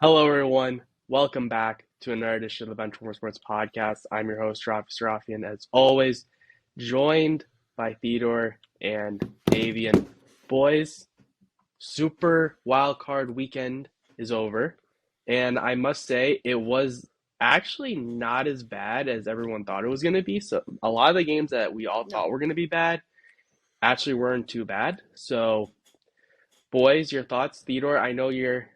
Hello, everyone. Welcome back to another edition of the Benchwarmer Sports Podcast. I'm your host, Raffi, and as always, joined by Thedore and Davian. Boys, Super Wild Card Weekend is over, and I must say it was actually not as bad as everyone thought it was going to be. So a lot of the games that we all thought No. were going to be bad actually weren't too bad. So, boys, your thoughts, Thedore? I know you're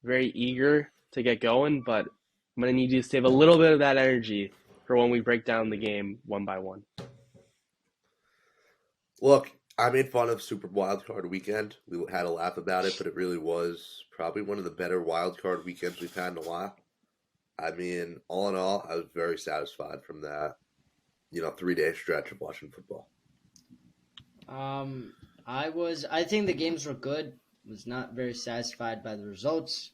very eager to get going, but I'm going to need you to save a little bit of that energy for when we break down the game one by one. Look, I made fun of Super Wild Card Weekend. We had a laugh about it, but it really was probably one of the better wild card weekends we've had in a while. I mean, all in all, I was very satisfied from that, 3-day stretch of watching football. I think the games were good. Was not very satisfied by the results.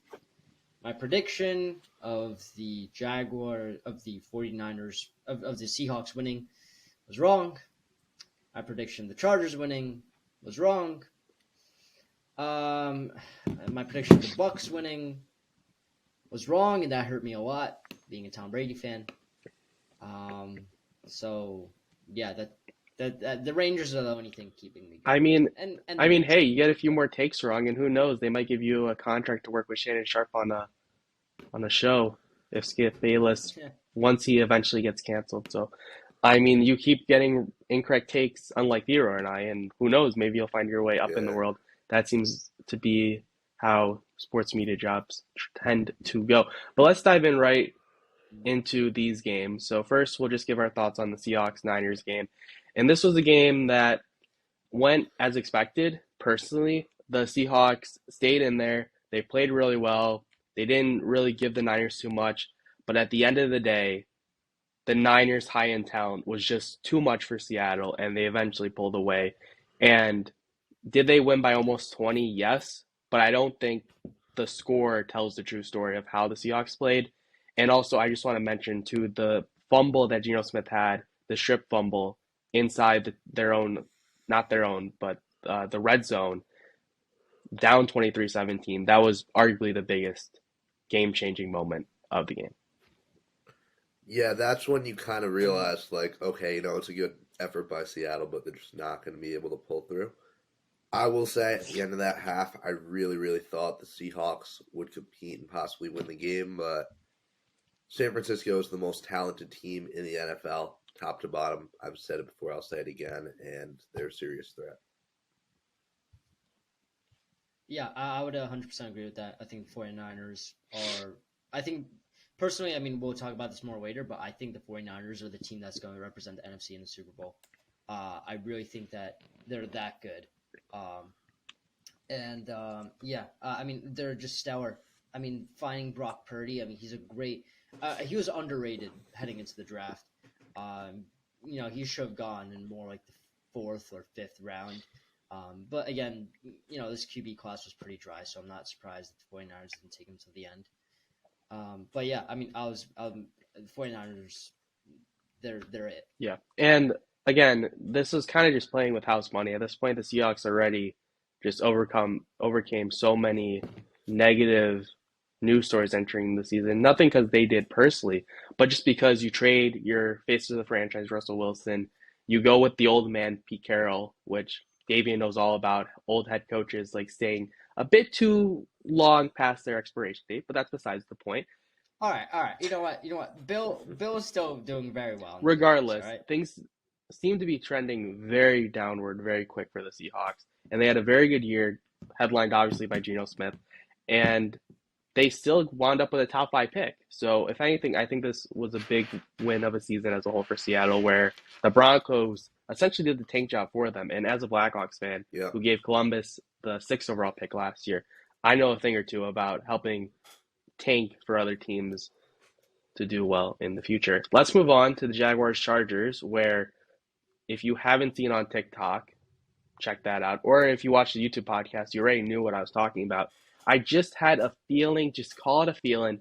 My prediction of the 49ers, of the Seahawks winning was wrong. My prediction of the Chargers winning was wrong. My prediction of the Bucks winning was wrong, and that hurt me a lot, being a Tom Brady fan. So yeah, that the Rangers are the only thing keeping me going. Hey, you get a few more takes wrong, and who knows, they might give you a contract to work with Shannon Sharp on a show if Skip Bayless once he eventually gets canceled. So, you keep getting incorrect takes, unlike Thero and I, and who knows, maybe you'll find your way up in the world. That seems to be how sports media jobs tend to go. But let's dive in right into these games. So first, we'll just give our thoughts on the Seahawks-Niners game. And this was a game that went as expected. Personally, the Seahawks stayed in there. They played really well. They didn't really give the Niners too much. But at the end of the day, the Niners' high-end talent was just too much for Seattle, and they eventually pulled away. And did they win by almost 20? Yes. But I don't think the score tells the true story of how the Seahawks played. And also, I just want to mention, too, the fumble that Geno Smith had, the strip fumble, inside their own, not their own, but the red zone, down 23-17. That was arguably the biggest game-changing moment of the game. Yeah, that's when you kind of realize, okay, it's a good effort by Seattle, but they're just not going to be able to pull through. I will say, at the end of that half, I really, really thought the Seahawks would compete and possibly win the game, but San Francisco is the most talented team in the NFL, top to bottom. I've said it before, I'll say it again, and they're a serious threat. Yeah, I would 100% agree with that. I think the 49ers personally, we'll talk about this more later, but I think the 49ers are the team that's going to represent the NFC in the Super Bowl. I really think that they're that good. They're just stellar. Finding Brock Purdy, he's a great he was underrated heading into the draft. He should have gone in more like the 4th or 5th round. But again, this QB class was pretty dry, so I'm not surprised that the 49ers didn't take him to the end. The 49ers, they're it. Yeah. And again, this is kind of just playing with house money. At this point, the Seahawks already just overcame so many negative news stories entering the season. Nothing because they did personally, but just because you trade your face of the franchise, Russell Wilson, you go with the old man, Pete Carroll, which Davian knows all about. Old head coaches like staying a bit too long past their expiration date, but that's besides the point. All right. You know what? Bill is still doing very well. Regardless, right? Things seem to be trending very downward very quick for the Seahawks, and they had a very good year, headlined obviously by Geno Smith, and they still wound up with a top 5 pick. So if anything, I think this was a big win of a season as a whole for Seattle, where the Broncos essentially did the tank job for them. And as a Blackhawks fan who gave Columbus the 6th overall pick last year, I know a thing or two about helping tank for other teams to do well in the future. Let's move on to the Jaguars-Chargers, where if you haven't seen on TikTok, check that out. Or if you watched the YouTube podcast, you already knew what I was talking about. I just had a feeling, just call it a feeling.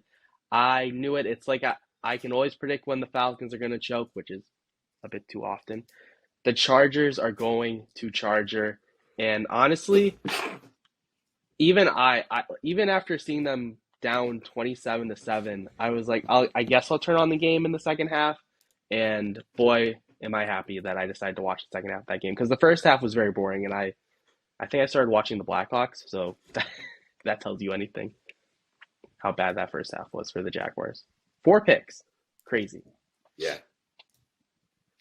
I knew it. It's like I can always predict when the Falcons are going to choke, which is a bit too often. The Chargers are going to Charger. And honestly, even after seeing them down 27-7, I was like, I guess I'll turn on the game in the second half. And boy, am I happy that I decided to watch the second half of that game, because the first half was very boring, and I think I started watching the Blackhawks, so that tells you anything how bad that first half was for the Jaguars. 4 picks, crazy. Yeah.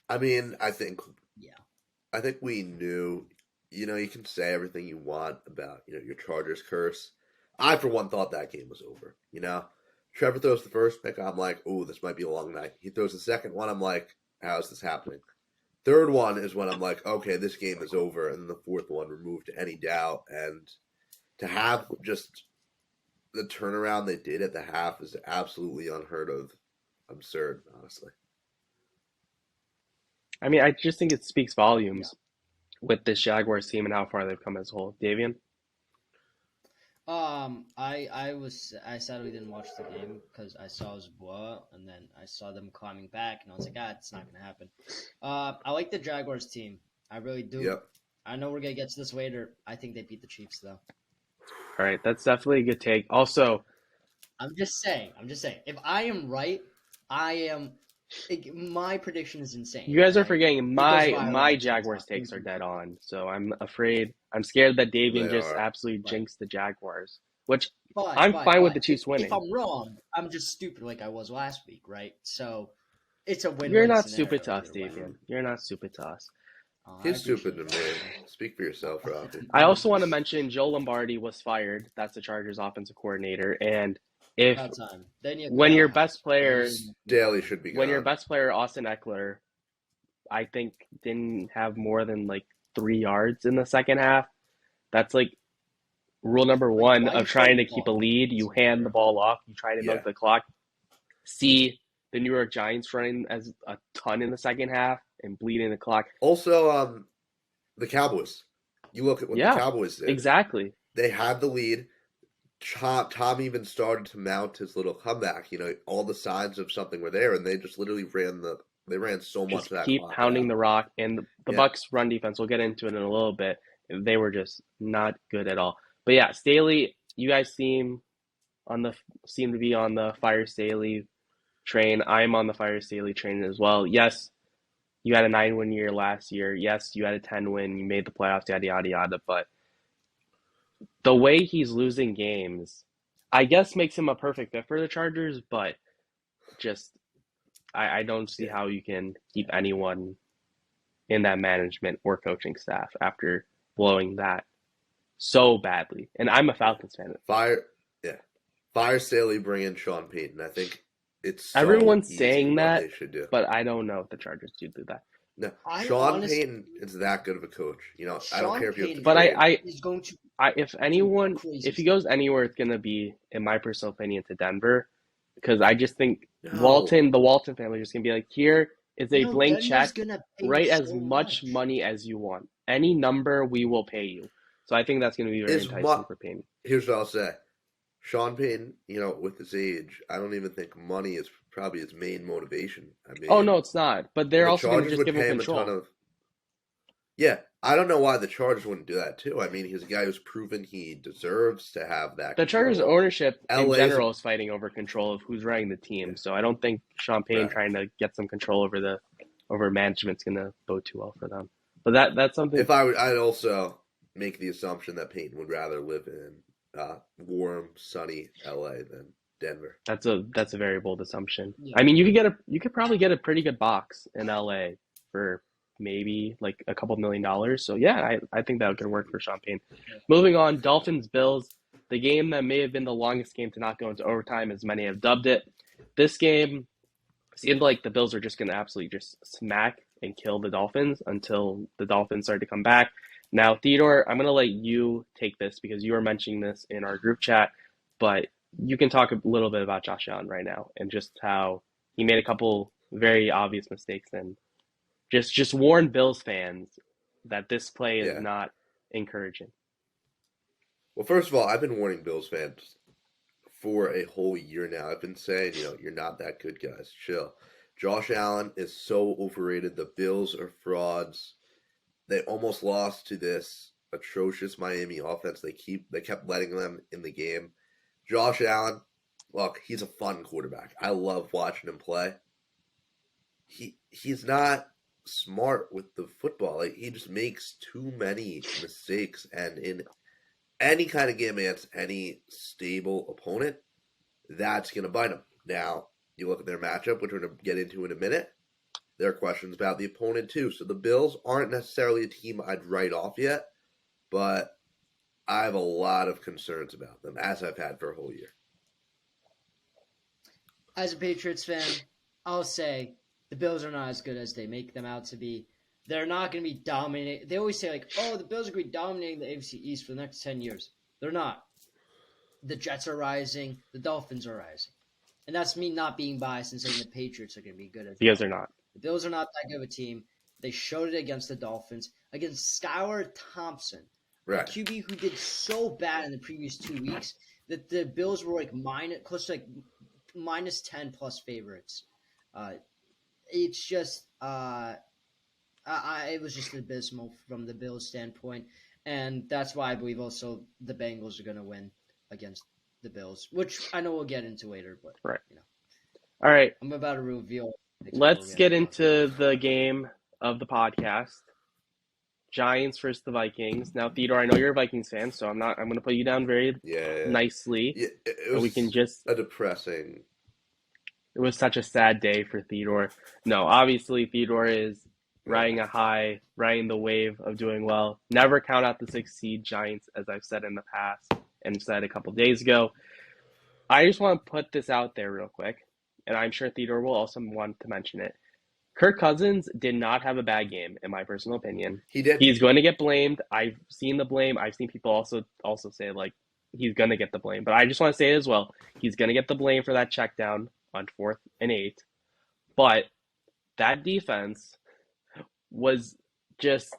I mean, I think Yeah. we knew. You can say everything you want about your Chargers curse. I, for one, thought that game was over. Trevor throws the first pick. I'm like, oh, this might be a long night. He throws the second one. I'm like, how is this happening? Third one is when I'm like, okay, this game is over. And then the fourth one removed any doubt. And to have just the turnaround they did at the half is absolutely unheard of. Absurd, honestly. I mean, I just think it speaks volumes with this Jaguars team and how far they've come as a whole. Davian? I sadly didn't watch the game because I saw it was a blowout, and then I saw them climbing back, and I was like, it's not gonna happen. I like the Jaguars team. I really do. Yep. I know we're gonna get to this later. I think they beat the Chiefs though. All right, that's definitely a good take. Also, I'm just saying. If I am right, I am. My prediction is insane. you guys are right? forgetting Because my violent Jaguars things takes are dead on. So I'm scared that Davian They just are. absolutely Right. jinxed the Jaguars, which But, I'm fine with but the Chiefs winning. If I'm wrong, I'm just stupid like I was last week, right? So it's a win-win. You're not scenario stupid to us, either way. Davian. You're not stupid to us. I He's stupid to appreciate me. it. Speak for yourself, Raffi. I also want to mention Joe Lombardi was fired. That's the Chargers offensive coordinator. And if About time. Then you when your go best player Daly should be gone. when your best player Austin Eckler, I think, didn't have more than like 3 yards in the second half, that's like rule number one why you of trying to throwing the keep a ball? lead. You hand the ball off, you try to milk Yeah. the clock. See the New York Giants running as a ton in the second half and bleeding the clock. Also, the Cowboys. You look at what Yeah, the Cowboys did. Exactly. They had the lead. Tom even started to mount his little comeback. All the signs of something were there, and they just literally ran so much Just of that keep clock pounding out. the rock. And the Yeah. Bucks run defense, we'll get into it in a little bit. They were just not good at all. But yeah, Staley, you guys seem to be on the Fire Staley train. I'm on the Fire Staley train as well. Yes, you had a 9-win year last year. Yes, you had a 10-win. You made the playoffs, yada, yada, yada. But the way he's losing games, I guess, makes him a perfect fit for the Chargers. But just, I don't see how you can keep anyone in that management or coaching staff after blowing that so badly. And I'm a Falcons fan. Fire Staley, bring in Sean Payton. I think it's so Everyone's easy saying what that, they should do. but I don't know if the Chargers do that. No, I Sean honestly- Payton is that good of a coach. I don't Sean care if you have to Payton- But trade. He's going to. if he goes anywhere, it's gonna be, in my personal opinion, to Denver, because I just think No. the Walton family is just gonna be like, here is a blank Denver's check, gonna pay write so as much money as you want, any number we will pay you. So I think that's gonna be very Is enticing mu- for Payton. Here's what I'll say. Sean Payton, with his age, I don't even think money is probably his main motivation. I mean, Oh no, it's not. But they're the also gonna Chargers just would give pay him him a ton control. of. Yeah, I don't know why the Chargers wouldn't do that too. I mean, he's a guy who's proven he deserves to have that. The Chargers control. ownership in LA's general is fighting over control of who's running the team. Yeah. So I don't think Sean Payton Right. trying to get some control over management's gonna bode too well for them. But that's something. I'd also make the assumption that Payton would rather live in warm, sunny LA than Denver. That's a very bold assumption. Yeah. I mean, you could probably get a pretty good box in LA for maybe like a couple $1 million. So yeah, I think that could work for Sean Payton. Yeah. Moving on, Dolphins Bills, the game that may have been the longest game to not go into overtime, as many have dubbed it. This game seemed like the Bills were just going to absolutely just smack and kill the Dolphins until the Dolphins started to come back. Now, Thedore, I'm going to let you take this because you were mentioning this in our group chat, but you can talk a little bit about Josh Allen right now and just how he made a couple very obvious mistakes and just warn Bills fans that this play is not encouraging. Well, first of all, I've been warning Bills fans for a whole year now. I've been saying, you're not that good, guys. Chill. Josh Allen is so overrated. The Bills are frauds. They almost lost to this atrocious Miami offense. They kept letting them in the game. Josh Allen, look, he's a fun quarterback. I love watching him play. He's not smart with the football. Like, he just makes too many mistakes, and in any kind of game against any stable opponent, that's going to bite him. Now, you look at their matchup, which we're going to get into in a minute. There are questions about the opponent, too. So the Bills aren't necessarily a team I'd write off yet, but I have a lot of concerns about them, as I've had for a whole year. As a Patriots fan, I'll say the Bills are not as good as they make them out to be. They're not going to be dominating. They always say, like, oh, the Bills are going to be dominating the AFC East for the next 10 years. They're not. The Jets are rising. The Dolphins are rising. And that's me not being biased and saying the Patriots are going to be good as Because they're not. The Bills are not that good of a team. They showed it against the Dolphins, against Skylar Thompson, Right. a QB who did so bad in the previous 2 weeks that the Bills were like close to like minus 10 plus favorites. It's just it was just abysmal from the Bills' standpoint, and that's why I believe also the Bengals are going to win against the Bills, which I know we'll get into later. But Right. you know, All right. I'm about to reveal. Let's get into the game of the podcast. Giants versus the Vikings. Now, Thedore, I know you're a Vikings fan, so I'm going to put you down very nicely. Yeah, it was we can just a depressing. It was such a sad day for Thedore. No, obviously Thedore is riding a high, riding the wave of doing well. Never count out the 6 seed Giants, as I've said in the past and said a couple days ago. I just want to put this out there real quick, and I'm sure Thedore will also want to mention it. Kirk Cousins did not have a bad game, in my personal opinion. He did. He's going to get blamed. I've seen the blame. I've seen people also say, like, he's going to get the blame. But I just want to say it as well. He's going to get the blame for that check down on 4th and 8. But that defense was just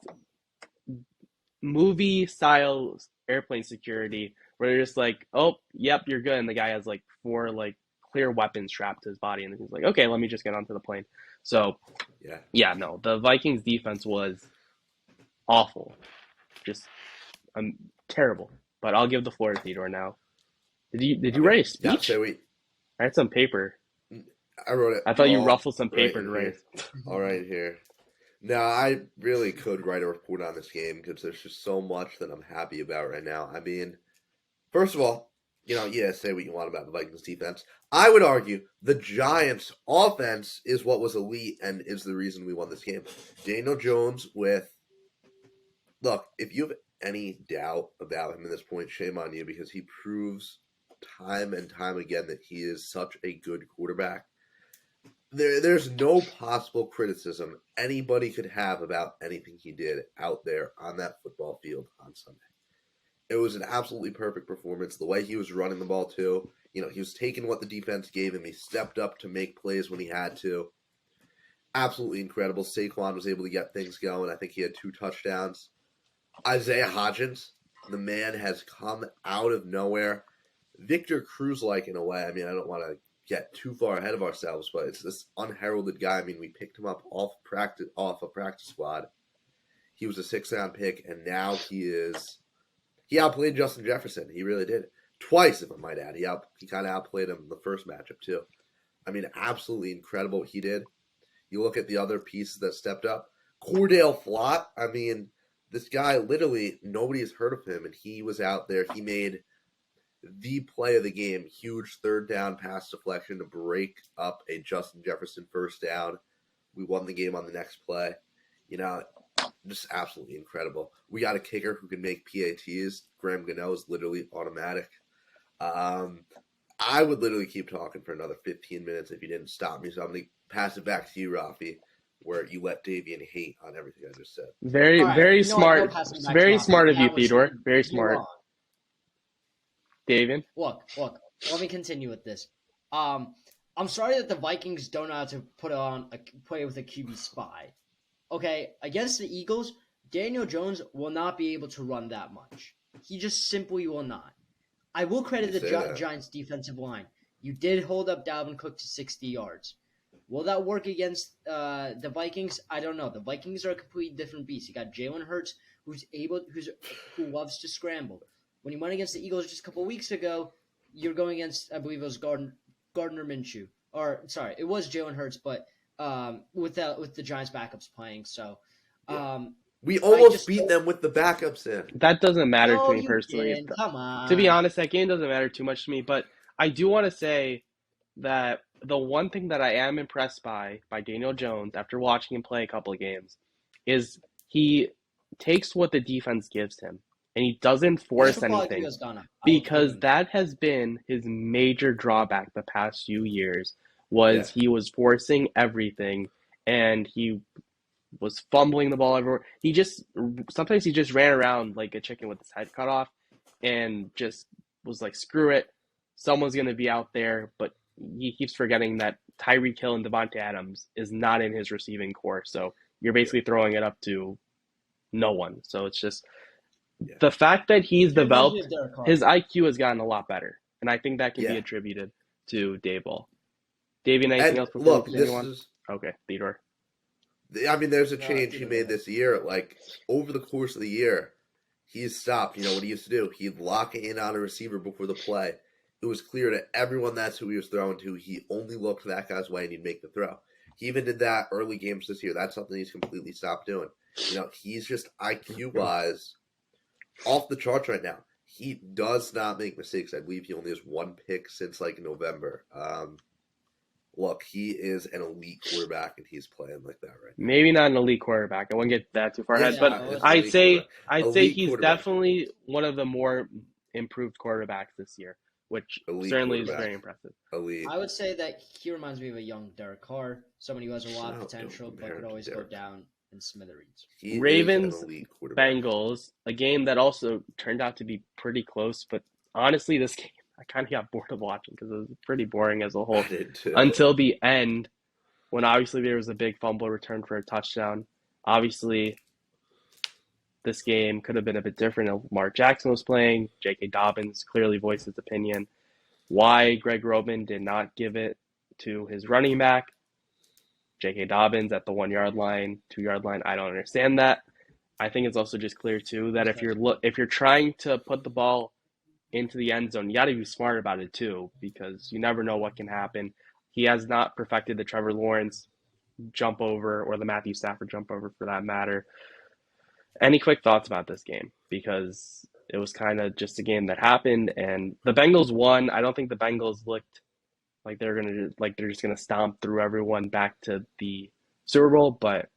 movie-style airplane security where they're just like, oh, yep, you're good. And the guy has, like, 4, like, clear weapons strapped to his body. And he's like, okay, let me just get onto the plane. So, no, the Vikings defense was awful. Just terrible. But I'll give the floor to Thedore now. Did you write a speech? Yeah, I had some paper. I wrote it. I thought you ruffled some paper to write. All right here. No, I really could write a report on this game because there's just so much that I'm happy about right now. I mean, first of all, say what you want about the Vikings defense. I would argue the Giants offense is what was elite and is the reason we won this game. Daniel Jones look, if you have any doubt about him at this point, shame on you because he proves time and time again that he is such a good quarterback. There's no possible criticism anybody could have about anything he did out there on that football field on Sunday. It was an absolutely perfect performance. The way he was running the ball, too. He was taking what the defense gave him. He stepped up to make plays when he had to. Absolutely incredible. Saquon was able to get things going. I think he had 2 touchdowns. Isaiah Hodgins, the man has come out of nowhere. Victor Cruz-like in a way. I mean, I don't want to get too far ahead of ourselves, but it's this unheralded guy. I mean, we picked him up off a practice squad. He was a 6th-round pick, and now he outplayed Justin Jefferson. He really did. Twice, if I might add. He kind of outplayed him in the first matchup, too. I mean, absolutely incredible what he did. You look at the other pieces that stepped up. Cordell Flott, I mean, this guy, literally, nobody has heard of him, and he was out there. He made the play of the game, huge 3rd down pass deflection to break up a Justin Jefferson 1st down. We won the game on the next play. Just absolutely incredible. We got a kicker who can make PATs. Graham Gano is literally automatic. I would literally keep talking for another 15 minutes if you didn't stop me. So I'm going to pass it back to you, Raffi, where you let Davian hate on everything I just said. Very smart. Very smart of you, Thedore. Very smart. Davian? Look. Let me continue with this. I'm sorry that the Vikings don't know how to play with a QB spy. Okay, against the Eagles, Daniel Jones will not be able to run that much. He just simply will not. I will credit the Giants' defensive line. You did hold up Dalvin Cook to 60 yards. Will that work against the Vikings? I don't know. The Vikings are a completely different beast. You got Jalen Hurts, who loves to scramble. When he went against the Eagles just a couple weeks ago, you're going against, I believe it was Gardner Minshew, or sorry, it was Jalen Hurts, but with the Giants backups playing. So we almost beat them with the backups in. That doesn't matter no, to me you personally. didn't. Come on. To be honest, that game doesn't matter too much to me, but I do want to say that the one thing that I am impressed by Daniel Jones after watching him play a couple of games is he takes what the defense gives him and he doesn't force anything, because that has been his major drawback the past few years was he was forcing everything and he was fumbling the ball everywhere. Sometimes he just ran around like a chicken with his head cut off and just was like, screw it, someone's going to be out there, but he keeps forgetting that Tyreek Hill and Devontae Adams is not in his receiving core, so you're basically throwing it up to no one. So it's just the fact that he's developed, his IQ has gotten a lot better, and I think that can be attributed to Daboll. Davian, anything else before we continue on? Okay, Thedore. I mean, there's a change he made this year. Like, over the course of the year, he's stopped. You know what he used to do? He'd lock in on a receiver before the play. It was clear to everyone that's who he was throwing to. He only looked that guy's way and he'd make the throw. He even did that early games this year. That's something he's completely stopped doing. You know, he's just IQ-wise off the charts right now. He does not make mistakes. I believe he only has one pick since, like, November. Look, he is an elite quarterback, and he's playing like that right now. Maybe not an elite quarterback. I wouldn't get that too far ahead, but I'd say he's definitely one of the more improved quarterbacks this year, which certainly is very impressive. Elite. I would say that he reminds me of a young Derek Carr, somebody who has a lot of potential but could always go down in smithereens. Ravens, Bengals, a game that also turned out to be pretty close, but honestly, this game I kind of got bored of watching because it was pretty boring as a whole until the end, when obviously there was a big fumble return for a touchdown. Obviously, this game could have been a bit different if Lamar Jackson was playing. J.K. Dobbins clearly voiced his opinion. Why Greg Roman did not give it to his running back, J.K. Dobbins, at the 1 yard line, 2 yard line, I don't understand that. I think it's also just clear too that if you're trying to put the ball into the end zone, you got to be smart about it too, because you never know what can happen. He has not perfected the Trevor Lawrence jump over or the Matthew Stafford jump over for that matter. Any quick thoughts about this game? Because it was kind of just a game that happened, and the Bengals won. I don't think the Bengals looked like they're just gonna stomp through everyone back to the Super Bowl, but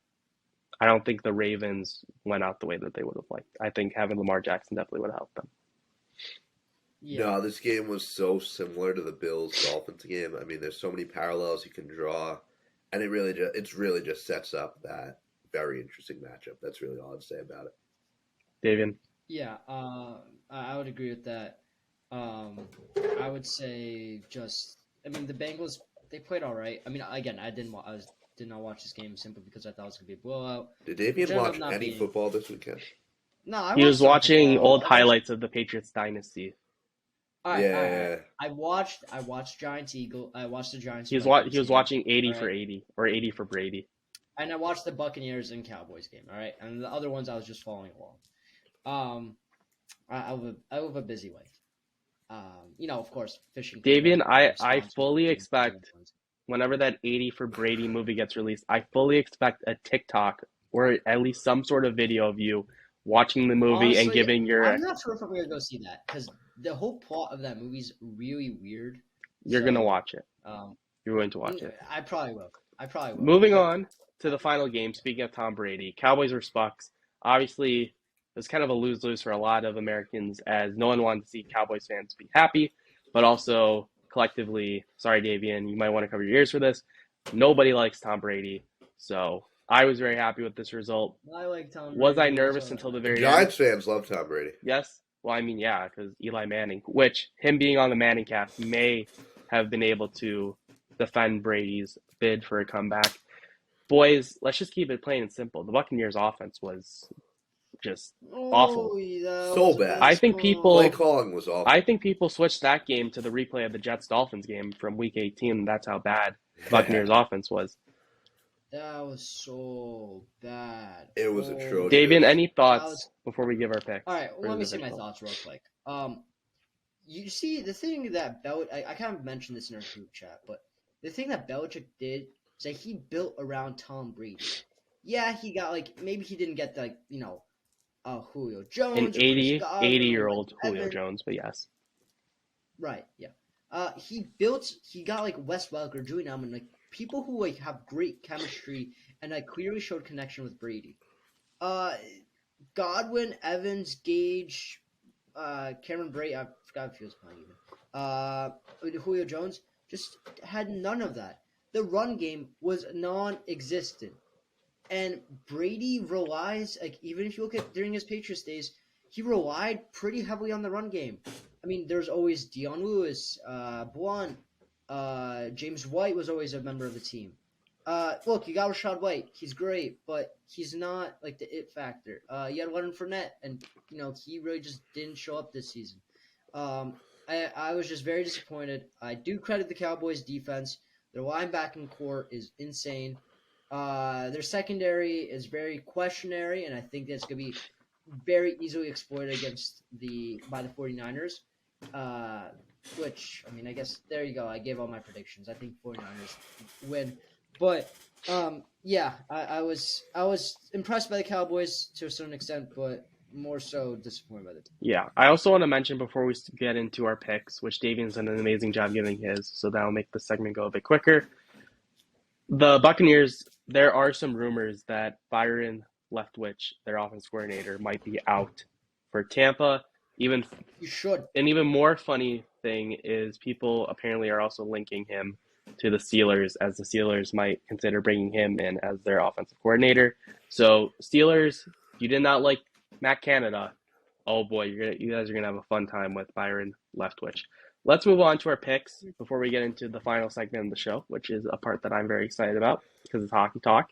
I don't think the Ravens went out the way that they would have liked. I think having Lamar Jackson definitely would have helped them. Yeah. No, this game was so similar to the Bills-Dolphins game. I mean, there's so many parallels you can draw, and it really just sets up that very interesting matchup. That's really all I'd say about it. Davian? Yeah, I would agree with that. I would say the Bengals, they played all right. I mean, again, I did not watch this game simply because I thought it was going to be a blowout. Did Davian watch any football this weekend? No, he was watching old highlights of the Patriots dynasty. I watched Giants Eagle. I watched the Giants. He was watching 80 for 80 or 80 for Brady. And I watched the Buccaneers and Cowboys game. All right, and the other ones I was just following along. I have a busy life. Of course, fishing. Davian, I fully expect whenever that 80 for Brady movie gets released, I fully expect a TikTok or at least some sort of video of you watching the movie. Honestly, and giving your. I'm not sure if I'm gonna go see that because the whole plot of that movie is really weird. You're gonna watch it. You're going to watch it. I probably will. Moving on to the final game. Speaking of Tom Brady, Cowboys vs. Bucks. Obviously, it was kind of a lose-lose for a lot of Americans, as no one wanted to see Cowboys fans be happy, but also collectively, sorry, Davian, you might want to cover your ears for this. Nobody likes Tom Brady, so I was very happy with this result. I like Tom Brady. Was I nervous until the very end? Giants fans love Tom Brady. Yes. Well, I mean, yeah, because Eli Manning, which him being on the Manning cast may have been able to defend Brady's bid for a comeback. Boys, let's just keep it plain and simple. The Buccaneers' offense was just awful. So bad. I think play calling was awful. I think people switched that game to the replay of the Jets-Dolphins game from Week 18, and that's how bad the Buccaneers' offense was. That was so bad. It was atrocious. Davian, any thoughts before we give our picks? All right, let me see my thoughts real quick. you see, the thing that I kind of mentioned this in our group chat, but the thing that Belichick did is that he built around Tom Brady. Yeah, he got maybe he didn't get Julio An Jones or Chris 80 Godwin or year old Julio Evans. Jones, but yes. Right, yeah. He got Wes Welker, Julian Edelman, people who have great chemistry and clearly showed connection with Brady. Godwin, Evans, Gage, Cameron Brate, I forgot if he was playing even. Julio Jones just had none of that. The run game was non-existent. And Brady relies, even if you look at during his Patriots days, he relied pretty heavily on the run game. I mean, there's always Dion Lewis, Blunt, James White was always a member of the team. Look, you got Rashad White. He's great, but he's not the it factor. You had Leonard Fournette, and he really just didn't show up this season. I was just very disappointed. I do credit the Cowboys' defense. Their linebacking core is insane. Their secondary is very questionary, and I think that's going to be very easily exploited by the 49ers. Which, I guess, there you go. I gave all my predictions. I think 49ers win. But, yeah, I was impressed by the Cowboys to a certain extent, but more so disappointed by the team. Yeah, I also want to mention before we get into our picks, which Davian's done an amazing job giving his, so that'll make the segment go a bit quicker. The Buccaneers, there are some rumors that Byron Leftwich, their offense coordinator, might be out for Tampa. You should. An even more funny thing is people apparently are also linking him to the Steelers, as the Steelers might consider bringing him in as their offensive coordinator. So Steelers, you did not like Matt Canada. Oh boy, you guys are going to have a fun time with Byron Leftwich. Let's move on to our picks before we get into the final segment of the show, which is a part that I'm very excited about because it's hockey talk.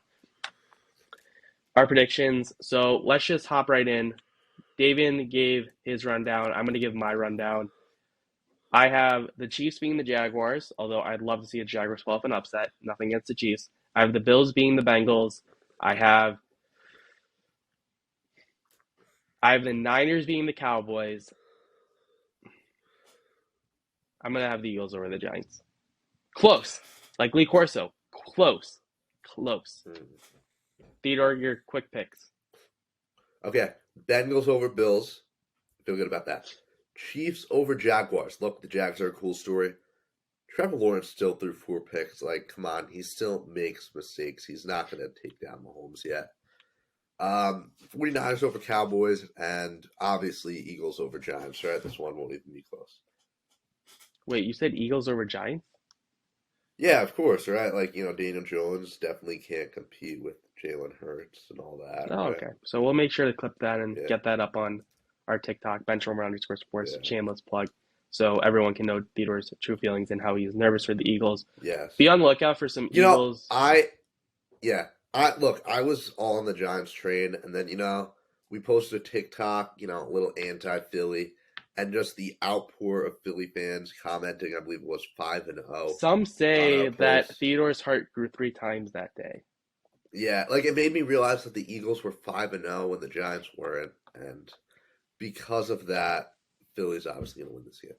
Our predictions. So let's just hop right in. Davian gave his rundown. I'm going to give my rundown. I have the Chiefs being the Jaguars, although I'd love to see a Jaguars pull off an upset. Nothing against the Chiefs. I have the Bills being the Bengals. I have the Niners being the Cowboys. I'm going to have the Eagles over the Giants. Close. Like Lee Corso. Close. Thedore, your quick picks. Okay. Bengals over Bills. Feel good about that. Chiefs over Jaguars. Look, the Jags are a cool story. Trevor Lawrence still threw 4 picks. Come on. He still makes mistakes. He's not going to take down Mahomes yet. 49ers over Cowboys, and obviously Eagles over Giants, right? This one won't even be close. Wait, you said Eagles over Giants? Yeah, of course, right? Daniel Jones definitely can't compete with Jalen Hurts and all that. Oh, right? okay. So we'll make sure to clip that and get that up on our TikTok, Benchwarmer_sports, shameless plug, so everyone can know Theodore's true feelings and how he's nervous for the Eagles. Yes. Be on the lookout for some Eagles. I was all on the Giants train, and then, we posted a TikTok, a little anti-Philly, and just the outpour of Philly fans commenting, I believe it was 5-0. Some say that Theodore's heart grew 3 times that day. Yeah, it made me realize that the Eagles were 5-0 when the Giants weren't, and because of that, Philly's obviously going to win this game.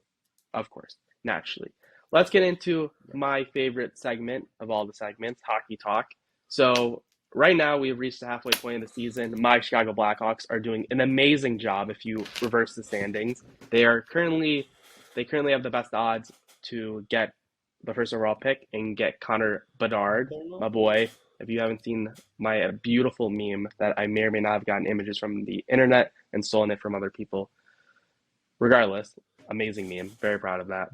Of course, naturally. Let's get into my favorite segment of all the segments, Hockey Talk. So right now, we've reached the halfway point of the season. My Chicago Blackhawks are doing an amazing job if you reverse the standings. They currently have the best odds to get the first overall pick and get Connor Bedard, my boy. If you haven't seen my beautiful meme that I may or may not have gotten images from the internet and stolen it from other people. Regardless, amazing meme. Very proud of that.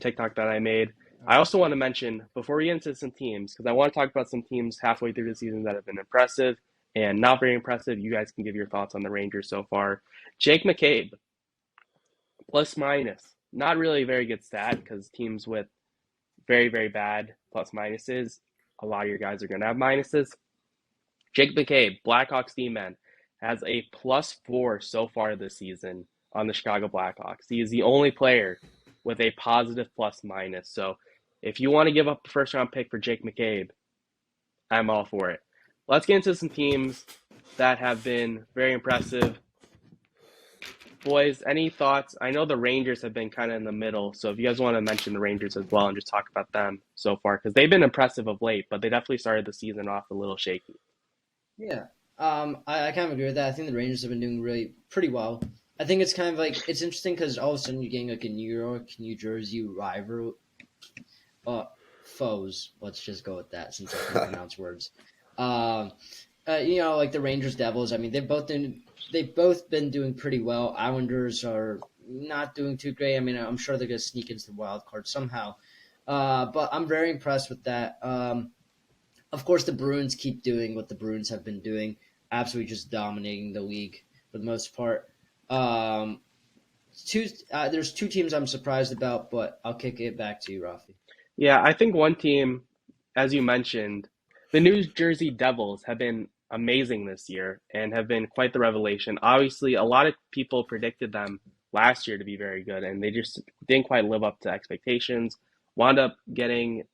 TikTok that I made. I also want to mention, before we get into some teams, because I want to talk about some teams halfway through the season that have been impressive and not very impressive. You guys can give your thoughts on the Rangers so far. Jake McCabe, plus minus. Not really a very good stat because teams with very, very bad plus minuses, a lot of your guys are going to have minuses. Jake McCabe, Blackhawks D-man, has a +4 so far this season on the Chicago Blackhawks. He is the only player with a positive plus-minus. So if you want to give up a first-round pick for Jake McCabe, I'm all for it. Let's get into some teams that have been very impressive. Boys, any thoughts? I know the Rangers have been kind of in the middle, so if you guys want to mention the Rangers as well and just talk about them so far, because they've been impressive of late, but they definitely started the season off a little shaky. Yeah. I kind of agree with that. I think the Rangers have been doing really pretty well. I think it's kind of like it's interesting because all of a sudden you're getting like a New York, New Jersey rival foes. Let's just go with that since I can't pronounce words. Like the Rangers, Devils. I mean, they've both been doing pretty well. Islanders are not doing too great. I mean, I'm sure they're gonna sneak into the wild card somehow. But I'm very impressed with that. Of course, the Bruins keep doing what the Bruins have been doing, absolutely just dominating the league for the most part. There's two teams I'm surprised about, but I'll kick it back to you, Raffi. Yeah, I think one team, as you mentioned, the New Jersey Devils have been amazing this year and have been quite the revelation. Obviously, a lot of people predicted them last year to be very good, and they just didn't quite live up to expectations. Wound up getting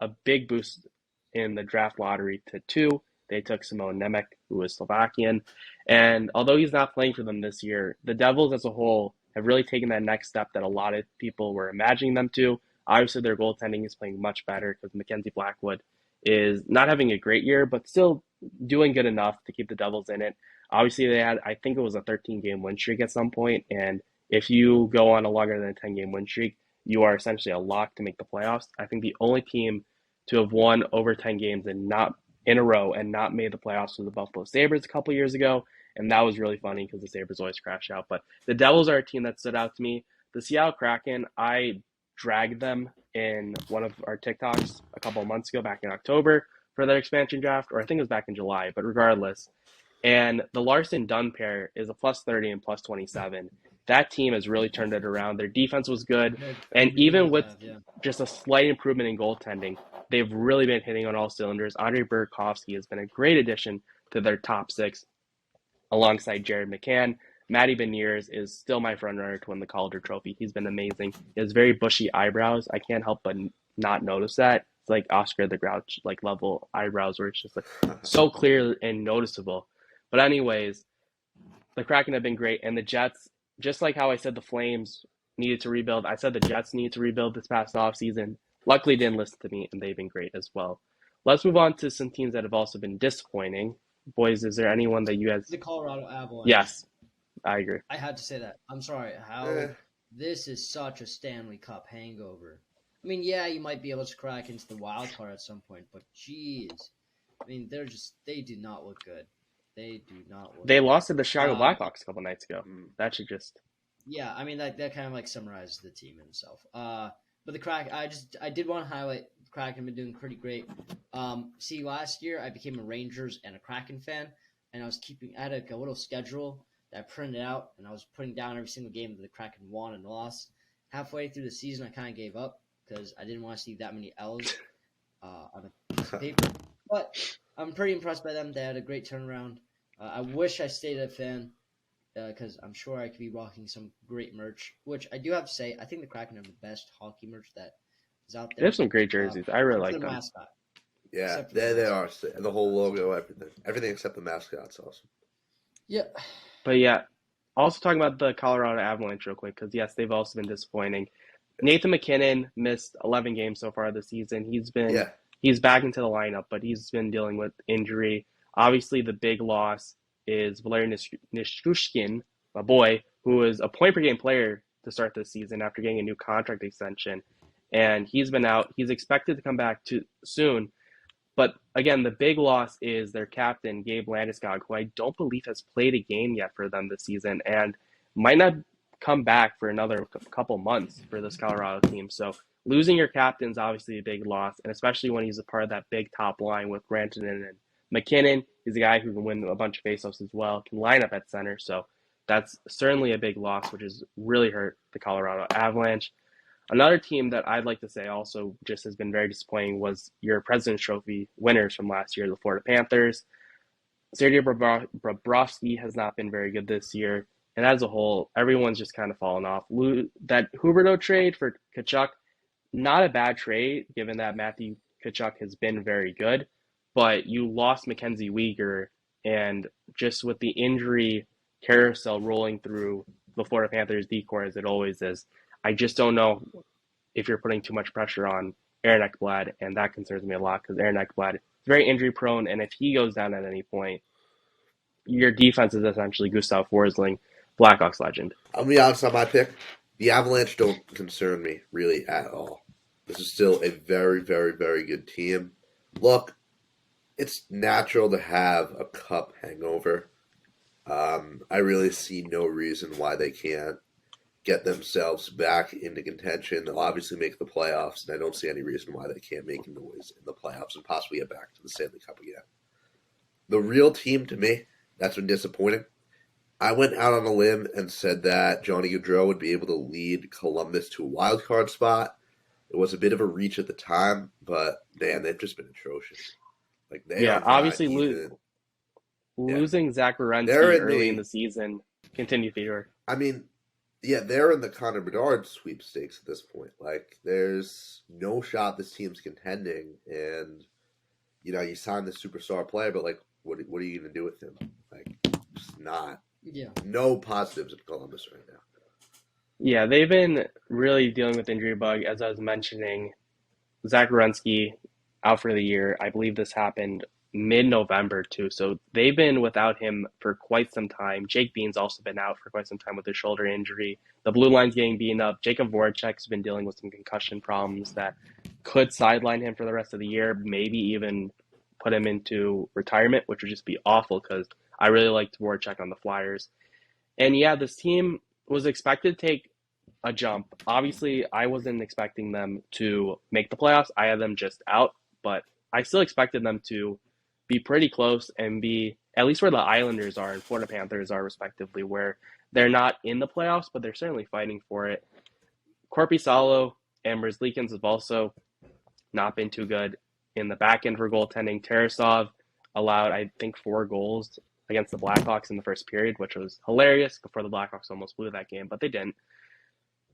a big boost in the draft lottery to 2. They took Simon Nemec, who was Slovakian. And although he's not playing for them this year, the Devils as a whole have really taken that next step that a lot of people were imagining them to. Obviously, their goaltending is playing much better because Mackenzie Blackwood is not having a great year, but still doing good enough to keep the Devils in it. Obviously, they had, I think it was a 13-game win streak at some point, and if you go on a longer than a 10-game win streak, you are essentially a lock to make the playoffs. I think the only team to have won over 10 games and not in a row and not made the playoffs was the Buffalo Sabres a couple years ago, and that was really funny because the Sabres always crash out. But the Devils are a team that stood out to me. The Seattle Kraken, I dragged them in one of our TikToks a couple of months ago, back in October, for their expansion draft, or I think it was back in July, but regardless. And the Larson-Dunn pair is a plus 30 and plus 27. That team has really turned it around. Their defense was good, and even with just a slight improvement in goaltending, they've really been hitting on all cylinders. Andrei Burakovsky has been a great addition to their top 6 alongside Jared McCann. Matty Beniers is still my frontrunner to win the Calder Trophy. He's been amazing. He has very bushy eyebrows. I can't help but not notice that. It's like Oscar the Grouch like level eyebrows where it's just like so clear and noticeable. But anyways, the Kraken have been great, and the Jets, just like how I said the Flames needed to rebuild, I said the Jets needed to rebuild this past offseason. Luckily, didn't listen to me, and they've been great as well. Let's move on to some teams that have also been disappointing. Boys, is there anyone that you guys... The Colorado Avalanche. Yes, I agree. I had to say that. I'm sorry. This is such a Stanley Cup hangover. I mean, yeah, you might be able to crack into the wild card at some point, but jeez. I mean, they do not look good. They do not look They good. lost to the Chicago Blackhawks a couple nights ago. That should just... Yeah, I mean, that kind of like summarizes the team itself. But the Kraken, I did want to highlight the Kraken have been doing pretty great. See, last year I became a Rangers and a Kraken fan, and I had a little schedule that I printed out, and I was putting down every single game that the Kraken won and lost. Halfway through the season, I kind of gave up because I didn't want to see that many L's on a piece of paper. But I'm pretty impressed by them. They had a great turnaround. I wish I stayed a fan because I'm sure I could be rocking some great merch, which I do have to say, I think the Kraken have the best hockey merch that is out there. They have some great jerseys. I really like them. Mascot. Yeah, they are. The whole logo, everything. Everything except the mascot's awesome. Yeah. But yeah, also talking about the Colorado Avalanche real quick, because yes, they've also been disappointing. Nathan MacKinnon missed 11 games so far this season. He's back into the lineup, but he's been dealing with injury. Obviously, the big loss is Valeri Nichushkin, my boy, who is a point-per-game player to start this season after getting a new contract extension. And he's been out. He's expected to come back soon. But again, the big loss is their captain, Gabe Landeskog, who I don't believe has played a game yet for them this season and might not come back for another couple months for this Colorado team. So losing your captain is obviously a big loss, and especially when he's a part of that big top line with Rantanen and McKinnon. He's a guy who can win a bunch of faceoffs as well, can line up at center. So that's certainly a big loss, which has really hurt the Colorado Avalanche. Another team that I'd like to say also just has been very disappointing was your President's Trophy winners from last year, the Florida Panthers. Sergei Bobrovsky has not been very good this year. And as a whole, everyone's just kind of fallen off. That Huberdeau trade for Tkachuk, not a bad trade, given that Matthew Tkachuk has been very good. But you lost Mackenzie Weegar, and just with the injury carousel rolling through the Florida Panthers decor as it always is. I just don't know if you're putting too much pressure on Aaron Ekblad, and that concerns me a lot because Aaron Ekblad is very injury prone, and if he goes down at any point, your defense is essentially Gustav Forsling, Blackhawks legend. I'll be honest on my pick. The Avalanche don't concern me really at all. This is still a very, very, very good team. Look, it's natural to have a cup hangover. I really see no reason why they can't get themselves back into contention. They'll obviously make the playoffs, and I don't see any reason why they can't make noise in the playoffs and possibly get back to the Stanley Cup again. The real team to me that's been disappointing. I went out on a limb and said that Johnny Gaudreau would be able to lead Columbus to a wild card spot. It was a bit of a reach at the time, but man, they've just been atrocious. Like they are obviously losing Zach Werenski early in the season. Continue, Thedore. I mean, yeah, they're in the Connor Bedard sweepstakes at this point. Like, there's no shot this team's contending, and you sign this superstar player, but like, what are you going to do with him? Like, just not. Yeah. No positives in Columbus right now. Yeah, they've been really dealing with injury bug, as I was mentioning. Zach Werenski out for the year. I believe this happened mid-November too, so they've been without him for quite some time. Jake Bean's also been out for quite some time with his shoulder injury. The blue line's getting beaten up. Jacob Voracek's been dealing with some concussion problems that could sideline him for the rest of the year, maybe even put him into retirement, which would just be awful because I really liked Voracek on the Flyers. And yeah, this team was expected to take a jump. Obviously, I wasn't expecting them to make the playoffs. I had them just out, but I still expected them to be pretty close and be at least where the Islanders are and Florida Panthers are, respectively, where they're not in the playoffs, but they're certainly fighting for it. Korpisalo and Merzlikins have also not been too good in the back end for goaltending. Tarasov allowed, I think, 4 goals against the Blackhawks in the first period, which was hilarious before the Blackhawks almost blew that game, but they didn't.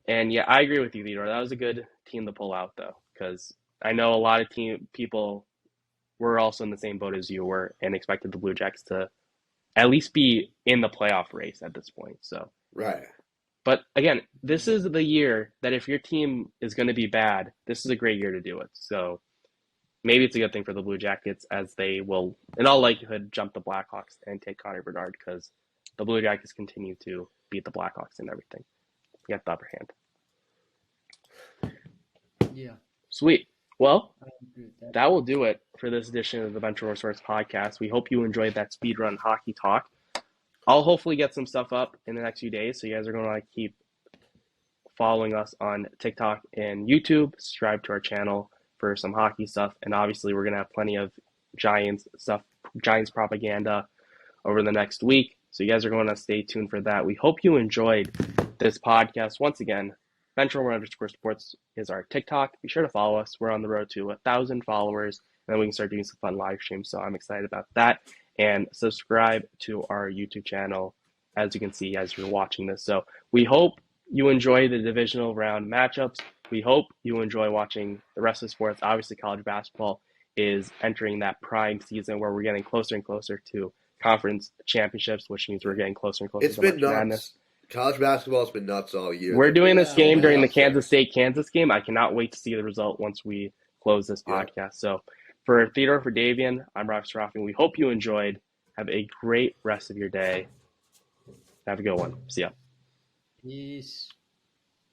And yeah, I agree with you, Thedore. That was a good team to pull out, though, because I know a lot of people were also in the same boat as you were and expected the Blue Jackets to at least be in the playoff race at this point. So right. But again, this is the year that if your team is going to be bad, this is a great year to do it. So maybe it's a good thing for the Blue Jackets, as they will, in all likelihood, jump the Blackhawks and take Connor Bedard, because the Blue Jackets continue to beat the Blackhawks and everything. Get the upper hand. Yeah. Sweet. Well, that will do it for this edition of the Benchwarmer Sports Podcast. We hope you enjoyed that speedrun hockey talk. I'll hopefully get some stuff up in the next few days, so you guys are going to keep following us on TikTok and YouTube. Subscribe to our channel for some hockey stuff, and obviously we're going to have plenty of Giants stuff, Giants propaganda over the next week, so you guys are going to stay tuned for that. We hope you enjoyed this podcast. Once again, Benchwarmer_sports is our TikTok. Be sure to follow us. We're on the road to 1,000 followers, and then we can start doing some fun live streams, so I'm excited about that. And subscribe to our YouTube channel, as you can see as you're watching this. So we hope you enjoy the divisional round matchups. We hope you enjoy watching the rest of the sports. Obviously, college basketball is entering that prime season where we're getting closer and closer to conference championships, which means we're getting closer and closer to March nuts. Madness. College basketball has been nuts all year. We're doing this game during the Kansas State-Kansas game. I cannot wait to see the result once we close this podcast. So for Thedore, for Davian, I'm Raffi. We hope you enjoyed. Have a great rest of your day. Have a good one. See ya. Peace.